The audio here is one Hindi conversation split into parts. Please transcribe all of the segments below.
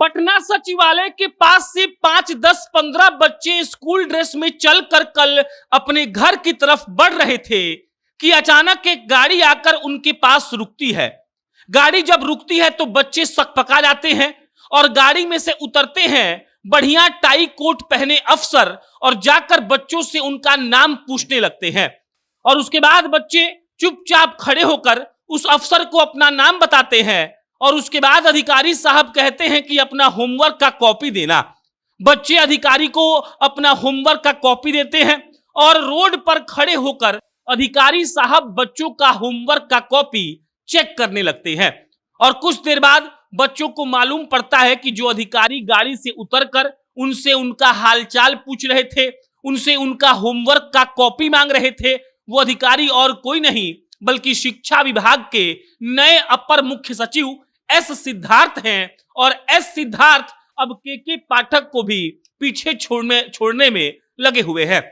पटना सचिवालय के पास से 5, 10, 15 बच्चे स्कूल ड्रेस में चलकर कल अपने घर की तरफ बढ़ रहे थे कि अचानक एक गाड़ी आकर उनके पास रुकती है। गाड़ी जब रुकती है तो बच्चे सकपका जाते हैं और गाड़ी में से उतरते हैं बढ़िया टाई कोट पहने अफसर और जाकर बच्चों से उनका नाम पूछने लगते हैं। और उसके बाद बच्चे चुपचाप खड़े होकर उस अफसर को अपना नाम बताते हैं और उसके बाद अधिकारी साहब कहते हैं कि अपना होमवर्क का कॉपी देना। बच्चे अधिकारी को अपना होमवर्क का कॉपी देते हैं और रोड पर खड़े होकर अधिकारी साहब बच्चों का होमवर्क का कॉपी चेक करने लगते हैं। और कुछ देर बाद बच्चों को मालूम पड़ता है कि जो अधिकारी गाड़ी से उतरकर उनसे उनका हालचाल पूछ रहे थे, उनसे उनका होमवर्क का कॉपी मांग रहे थे, वो अधिकारी और कोई नहीं बल्कि शिक्षा विभाग के नए अपर मुख्य सचिव एस सिद्धार्थ हैं। और एस सिद्धार्थ अब के पाठक को भी पीछे छोड़ने में लगे हुए हैं।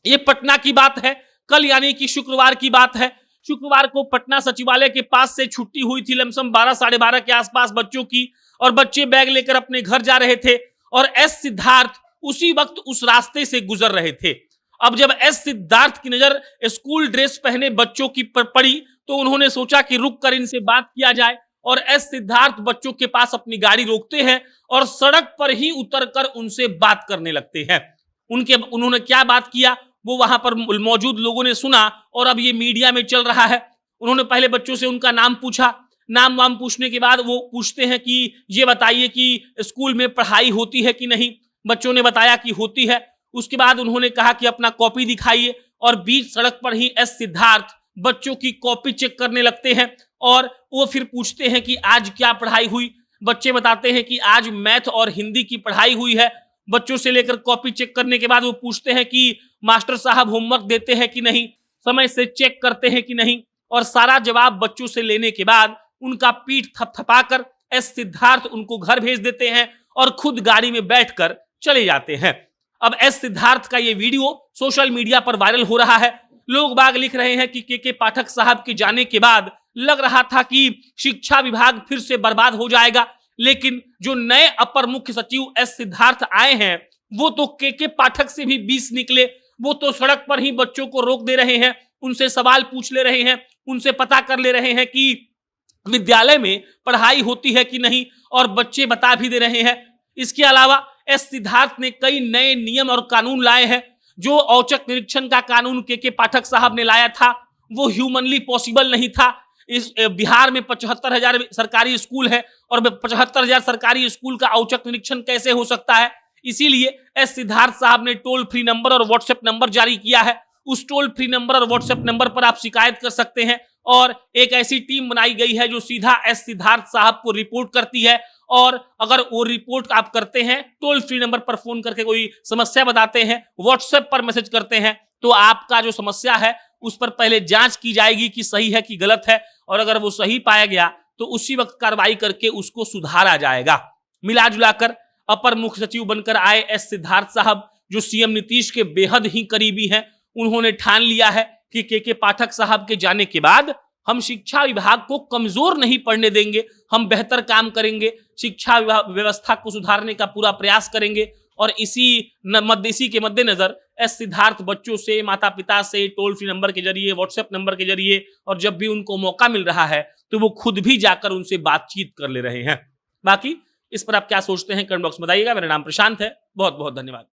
ये पटना की बात है, कल यानी कि शुक्रवार की बात है। शुक्रवार को पटना सचिवालय के पास से छुट्टी हुई थी लमसम 12, 12:30 के आसपास बच्चों की, और बच्चे बैग लेकर अपने घर जा रहे थे और एस सिद्धार्थ उसी वक्त उस रास्ते से गुजर रहे थे। अब जब एस सिद्धार्थ की नजर स्कूल ड्रेस पहने बच्चों की पर पड़ी तो उन्होंने सोचा कि रुक कर इनसे बात किया जाए और एस सिद्धार्थ बच्चों के पास अपनी गाड़ी रोकते हैं और सड़क पर ही उतरकर उनसे बात करने लगते हैं। उन्होंने क्या बात किया वो वहां पर मौजूद लोगों ने सुना और अब ये मीडिया में चल रहा है। उन्होंने पहले बच्चों से उनका नाम पूछा, नाम वाम पूछने के बाद वो पूछते हैं कि ये बताइए कि स्कूल में पढ़ाई होती है कि नहीं। बच्चों ने बताया कि होती है। उसके बाद उन्होंने कहा कि अपना कॉपी दिखाइए और बीच सड़क पर ही एस सिद्धार्थ बच्चों की कॉपी चेक करने लगते हैं और वो फिर पूछते हैं कि आज क्या पढ़ाई हुई। बच्चे बताते हैं कि आज मैथ और हिंदी की पढ़ाई हुई है। बच्चों से लेकर कॉपी चेक करने के बाद वो पूछते हैं कि मास्टर साहब होमवर्क देते हैं कि नहीं, समय से चेक करते हैं कि नहीं। और सारा जवाब बच्चों से लेने के बाद उनका पीठ थपथपाकर एस सिद्धार्थ उनको घर भेज देते हैं और खुद गाड़ी में बैठकर चले जाते हैं। अब एस सिद्धार्थ का ये वीडियो सोशल मीडिया पर वायरल हो रहा है। लोग बाग लिख रहे हैं कि के पाठक साहब के जाने के बाद लग रहा था कि शिक्षा विभाग फिर से बर्बाद हो जाएगा, लेकिन जो नए अपर मुख्य सचिव एस सिद्धार्थ आए हैं वो तो के पाठक से भी 20 निकले। वो तो सड़क पर ही बच्चों को रोक दे रहे हैं, उनसे सवाल पूछ ले रहे हैं, उनसे पता कर ले रहे हैं कि विद्यालय में पढ़ाई होती है कि नहीं, और बच्चे बता भी दे रहे हैं। इसके अलावा एस सिद्धार्थ ने कई नए नियम और कानून लाए हैं। जो औचक निरीक्षण का कानून के पाठक साहब ने लाया था वो ह्यूमनली पॉसिबल नहीं था। इस बिहार में 75,000 सरकारी स्कूल है और 75,000 सरकारी स्कूल का औचक निरीक्षण कैसे हो सकता है। इसीलिए एस सिद्धार्थ साहब ने टोल फ्री नंबर और व्हाट्सएप नंबर जारी किया है। उस टोल फ्री नंबर और व्हाट्सएप नंबर पर आप शिकायत कर सकते हैं और एक ऐसी टीम बनाई गई है जो सीधा एस सिद्धार्थ साहब को रिपोर्ट करती है। और अगर वो रिपोर्ट आप करते हैं, टोल फ्री नंबर पर फोन करके कोई समस्या बताते हैं, व्हाट्सएप पर मैसेज करते हैं, तो आपका जो समस्या है उस पर पहले जांच की जाएगी कि सही है कि गलत है, और अगर वो सही पाया गया तो उसी वक्त कार्रवाई करके उसको सुधारा जाएगा। मिला जुलाकर अपर मुख्य सचिव बनकर आए एस सिद्धार्थ साहब जो सीएम नीतीश के बेहद ही करीबी हैं, उन्होंने ठान लिया है कि के पाठक साहब के जाने के बाद हम शिक्षा विभाग को कमजोर नहीं पड़ने देंगे, हम बेहतर काम करेंगे, शिक्षा व्यवस्था को सुधारने का पूरा प्रयास करेंगे। और इसी के मद्देनजर एस सिद्धार्थ बच्चों से, माता पिता से टोल फ्री नंबर के जरिए, व्हाट्सएप नंबर के जरिए, और जब भी उनको मौका मिल रहा है तो वो खुद भी जाकर उनसे बातचीत कर ले रहे हैं। बाकी इस पर आप क्या सोचते हैं कमेंट बॉक्स में बताइएगा। मेरा नाम प्रशांत है। बहुत बहुत धन्यवाद।